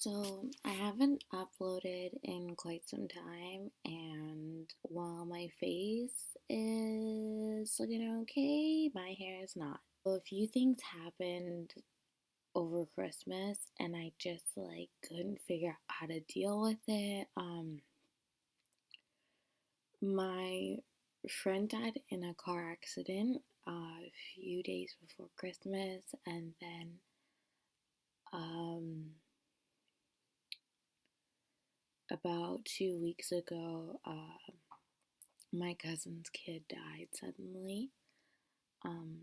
So, I haven't uploaded in quite some time, and while my face is looking okay, my hair is not. So, a few things happened over Christmas, and I just couldn't figure out how to deal with it. My friend died in a car accident a few days before Christmas, and then um about 2 weeks ago, my cousin's kid died suddenly. Um,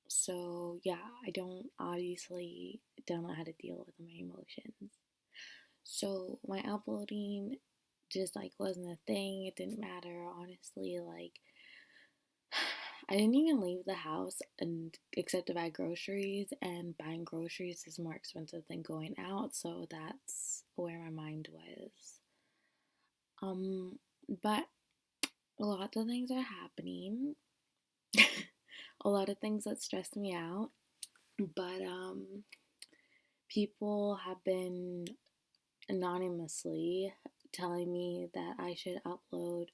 so yeah, I don't know how to deal with my emotions. So my uploading just wasn't a thing. It didn't matter, honestly. I didn't even leave the house and except to buy groceries, and buying groceries is more expensive than going out, so that's where my mind was. Um, but lots of things are happening. A lot of things that stress me out. But people have been anonymously telling me that I should upload.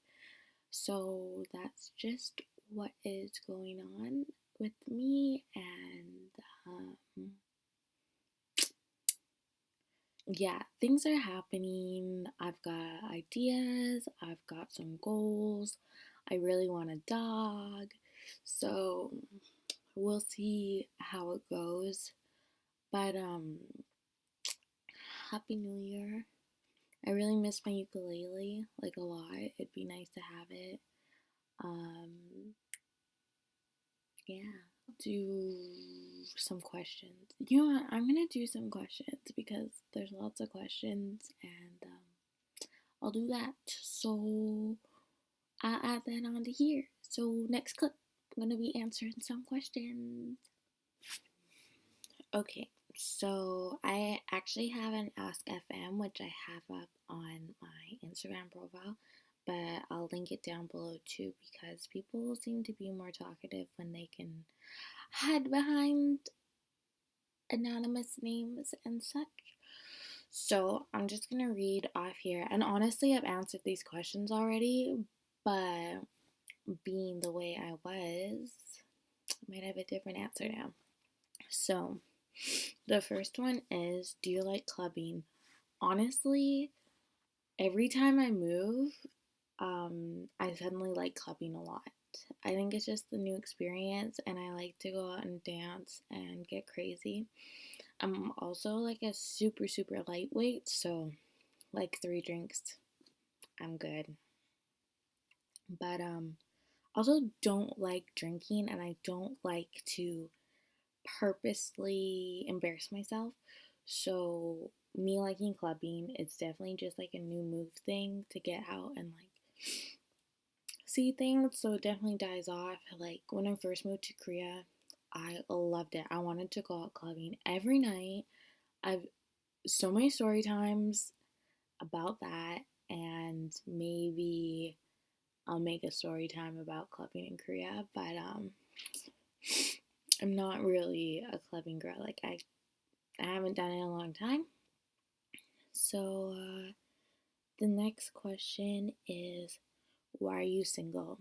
So that's just what is going on with me. And yeah, things are happening. I've got ideas, I've got some goals. I really want a dog. So we'll see how it goes. But Happy New Year. I really miss my ukulele a lot. It'd be nice to have it. Um yeah. Do some questions. You know what? I'm gonna do some questions because there's lots of questions, and I'll do that. So I'll add that onto here. So next clip, I'm gonna be answering some questions. Okay, so I actually have an askfm, which I have up on my Instagram profile, but I'll link it down below too because people seem to be more talkative when they can hide behind anonymous names and such. So I'm just gonna read off here, and honestly, I've answered these questions already, but being the way I was, I might have a different answer now. So, the first one is, do you like clubbing? Honestly, every time I move, I suddenly like clubbing a lot. I think it's just the new experience, and I like to go out and dance and get crazy. I'm also a super, super lightweight, so 3 drinks, I'm good. But also don't like drinking, and I don't like to purposely embarrass myself. So me liking clubbing, it's definitely just a new move thing to get out and see things. So it definitely dies off. When I first moved to Korea, I loved it. I wanted to go out clubbing every night. I've so many story times about that, and maybe I'll make a story time about clubbing in Korea, but I'm not really a clubbing girl. I haven't done it in a long time. So the next question is, why are you single?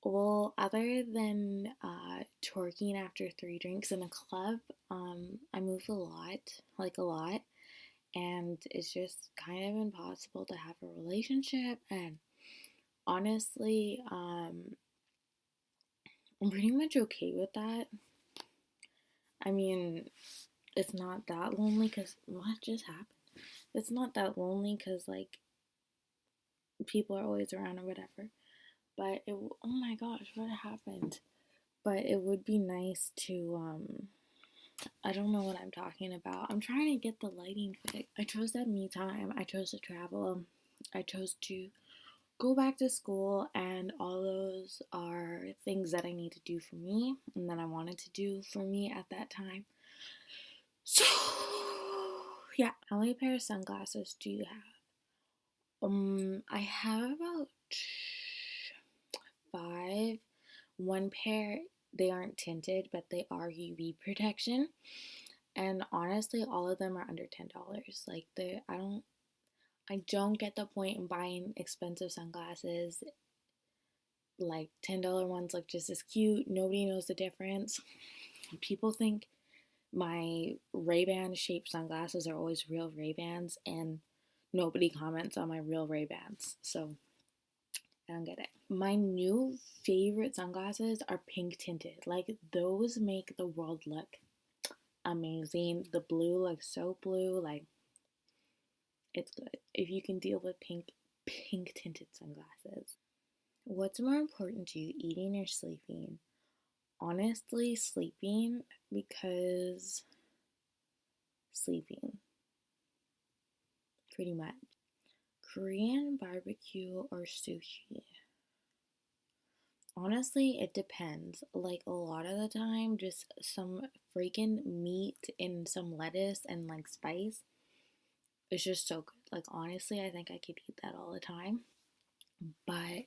Well, other than twerking after 3 drinks in a club, I move a lot, a lot, and it's just kind of impossible to have a relationship. And honestly, I'm pretty much okay with that. I mean, it's not that lonely because what just happened? It's not that lonely because people are always around or whatever. But oh my gosh, what happened? But it would be nice to I don't know what I'm talking about. I'm trying to get the lighting fixed. I chose that me time. I chose to travel. I chose to go back to school, and all those are things that I need to do for me and that I wanted to do for me at that time. So yeah, how many pair of sunglasses do you have? I have about 5. One pair, they aren't tinted, but they are UV protection. And honestly, all of them are under $10. Like I don't get the point in buying expensive sunglasses. Like $10 ones look just as cute. Nobody knows the difference. People think my Ray-Ban shaped sunglasses are always real Ray-Bans, and nobody comments on my real Ray-Bans. So I don't get it. My new favorite sunglasses are pink tinted. Like, those make the world look amazing. The blue looks so blue. Like, it's good. If you can deal with pink tinted sunglasses. What's more important to you, eating or sleeping? Honestly, sleeping, because sleeping, pretty much. Korean barbecue or sushi? Honestly, it depends. Like, a lot of the time, just some freaking meat and some lettuce and like spice. It's just so good. Like, honestly, I think I could eat that all the time. But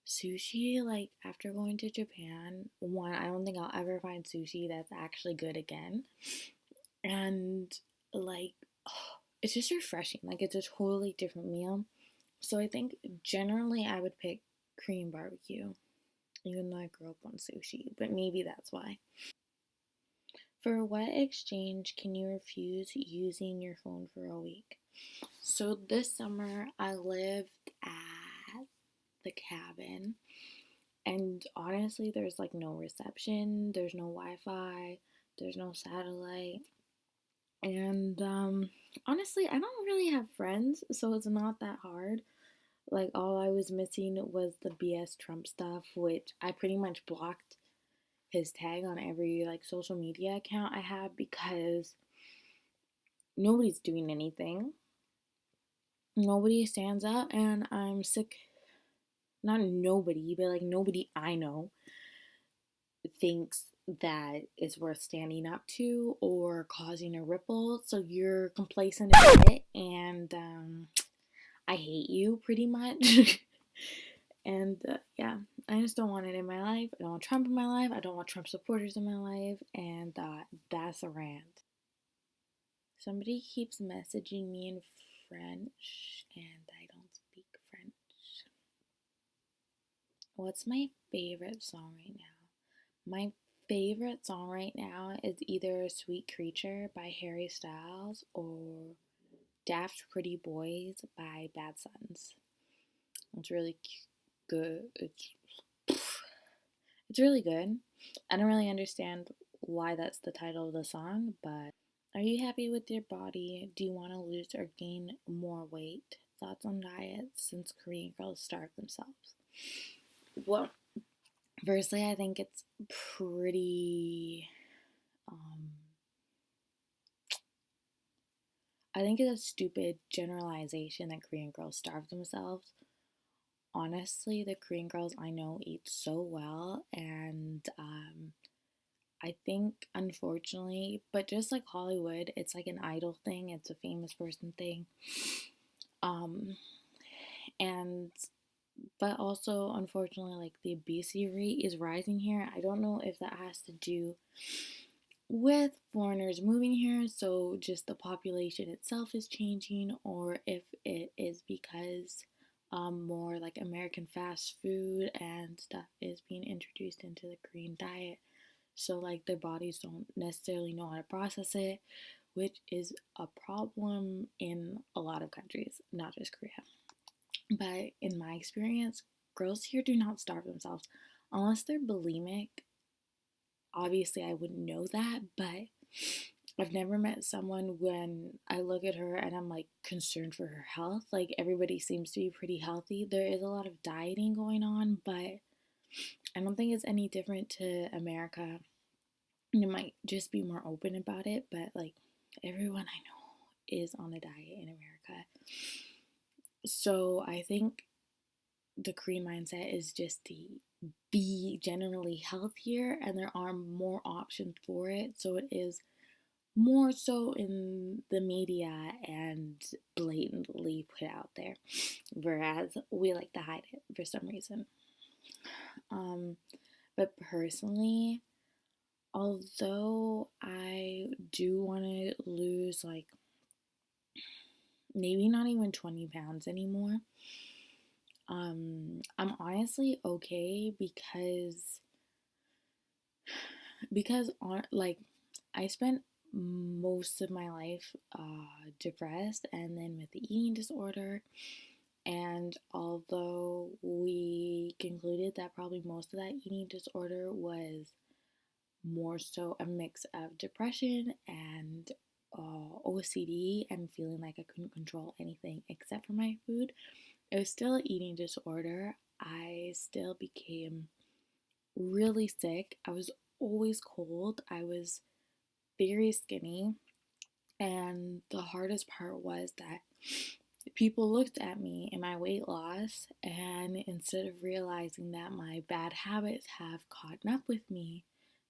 sushi, like, after going to Japan, one, I don't think I'll ever find sushi that's actually good again. And, like, it's just refreshing. Like, it's a totally different meal. So I think generally I would pick Korean barbecue, even though I grew up on sushi, but maybe that's why. For what exchange can you refuse using your phone for a week? So this summer I lived at the cabin, and honestly there's like no reception, there's no Wi-Fi, there's no satellite, and honestly I don't really have friends, so it's not that hard. Like, all I was missing was the BS Trump stuff, which I pretty much blocked his tag on every like social media account I have because nobody's doing anything. Nobody stands up, and I'm sick. Not nobody, but like nobody I know thinks that is worth standing up to or causing a ripple. So you're complacent about it, and I hate you pretty much. And yeah, I just don't want it in my life. I don't want Trump in my life. I don't want Trump supporters in my life. And that's a rant. Somebody keeps messaging me in French, and I don't speak French. What's my favorite song right now? My favorite song right now is either Sweet Creature by Harry Styles or Daft Pretty Boys by Bad Sons. It's really good. It's really good. I don't really understand why that's the title of the song, but are you happy with your body? Do you want to lose or gain more weight? Thoughts on diets since Korean girls starve themselves? Well, firstly, I think it's pretty. I think it's a stupid generalization that Korean girls starve themselves. Honestly, the Korean girls I know eat so well, and I think, unfortunately, but just like Hollywood, it's like an idol thing, it's a famous person thing. Um, and, but also, unfortunately, like the obesity rate is rising here. I don't know if that has to do with foreigners moving here, so just the population itself is changing, or if it is because more like American fast food and stuff is being introduced into the Korean diet. So, like, their bodies don't necessarily know how to process it, which is a problem in a lot of countries, not just Korea. But in my experience, girls here do not starve themselves unless they're bulimic. Obviously, I wouldn't know that, but I've never met someone when I look at her and I'm like concerned for her health. Like, everybody seems to be pretty healthy. There is a lot of dieting going on, but I don't think it's any different to America. You might just be more open about it, but like everyone I know is on a diet in America. So I think the Korean mindset is just to be generally healthier, and there are more options for it. So it is more so in the media and blatantly put out there, whereas we like to hide it for some reason. But personally, although I do want to lose like maybe not even 20 pounds anymore, I'm honestly okay because on like I spent most of my life depressed and then with the eating disorder. And although we concluded that probably most of that eating disorder was more so a mix of depression and OCD and feeling like I couldn't control anything except for my food, it was still an eating disorder. I still became really sick. I was always cold. I was very skinny. And the hardest part was that people looked at me and my weight loss, and instead of realizing that my bad habits have caught up with me,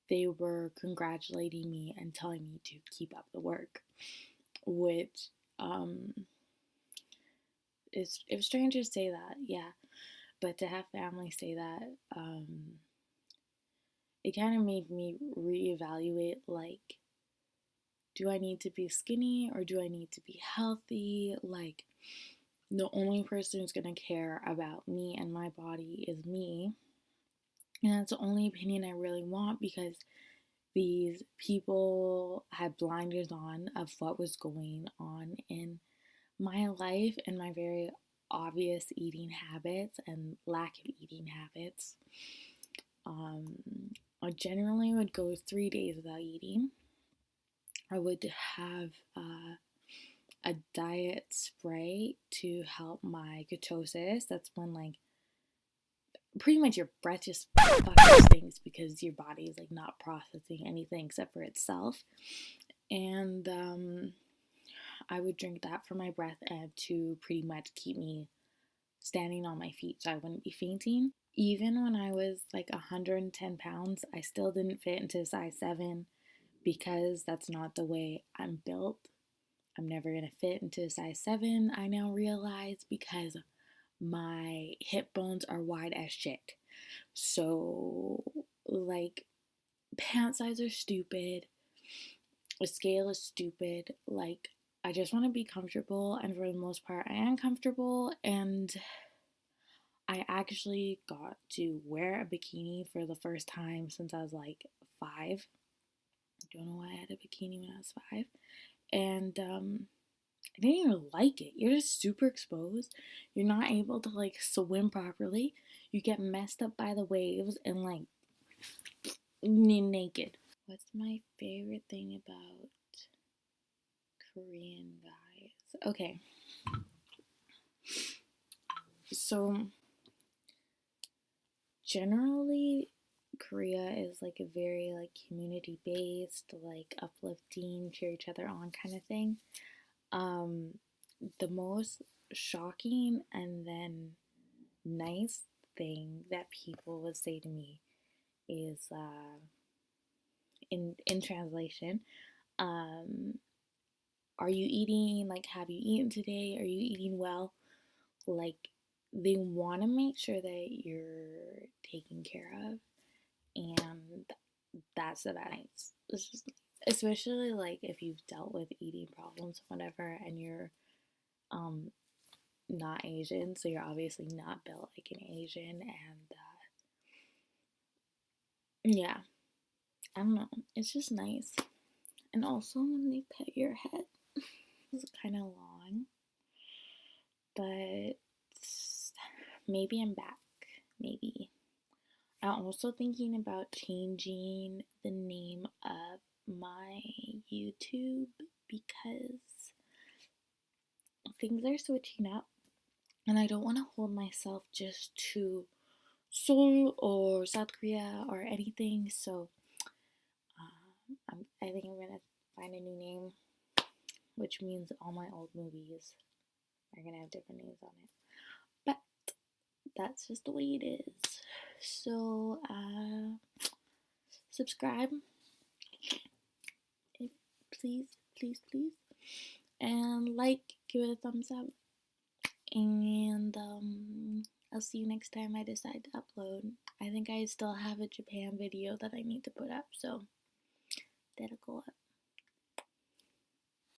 they were congratulating me and telling me to keep up the work, which it was strange to say that, yeah, but to have family say that, it kind of made me reevaluate, like, do I need to be skinny or do I need to be healthy? Like, the only person who's gonna care about me and my body is me. And that's the only opinion I really want, because these people had blinders on of what was going on in my life and my very obvious eating habits and lack of eating habits. I generally would go 3 days without eating. I would have a diet spray to help my ketosis. That's when, like, pretty much your breath just fucking stinks because your body is like not processing anything except for itself. And I would drink that for my breath and to pretty much keep me standing on my feet so I wouldn't be fainting. Even when I was like 110 pounds, I still didn't fit into size 7 because that's not the way I'm built. I'm never gonna fit into size 7, I now realize, because my hip bones are wide as shit. So, like, pant size are stupid. A scale is stupid. Like, I just want to be comfortable, and for the most part, I am comfortable. And I actually got to wear a bikini for the first time since I was like 5. I don't know why I had a bikini when I was 5. And I didn't even like it. You're just super exposed. You're not able to like swim properly. You get messed up by the waves and like naked. What's my favorite thing about Korean guys? Okay. So generally Korea is like a very like community based, like uplifting, cheer each other on kind of thing. The most shocking and then nice thing that people would say to me is in translation, um are you eating, like, have you eaten today, are you eating well? Like, they want to make sure that you're taken care of, and that's the nice. It's just, especially like if you've dealt with eating problems or whatever, and you're um not Asian, so you're obviously not built like an Asian, and yeah, I don't know, it's just nice. And also when they pet your head, it's kind of long, but maybe I'm back. Maybe. I'm also thinking about changing the name of my YouTube because things are switching up, and I don't want to hold myself just to Seoul or South Korea or anything. So I think I'm gonna find a new name, which means all my old movies are gonna have different names on it. But that's just the way it is. So subscribe, if, please, please, please, and like, give it a thumbs up, and I'll see you next time I decide to upload. I think I still have a Japan video that I need to put up, so that'll go up.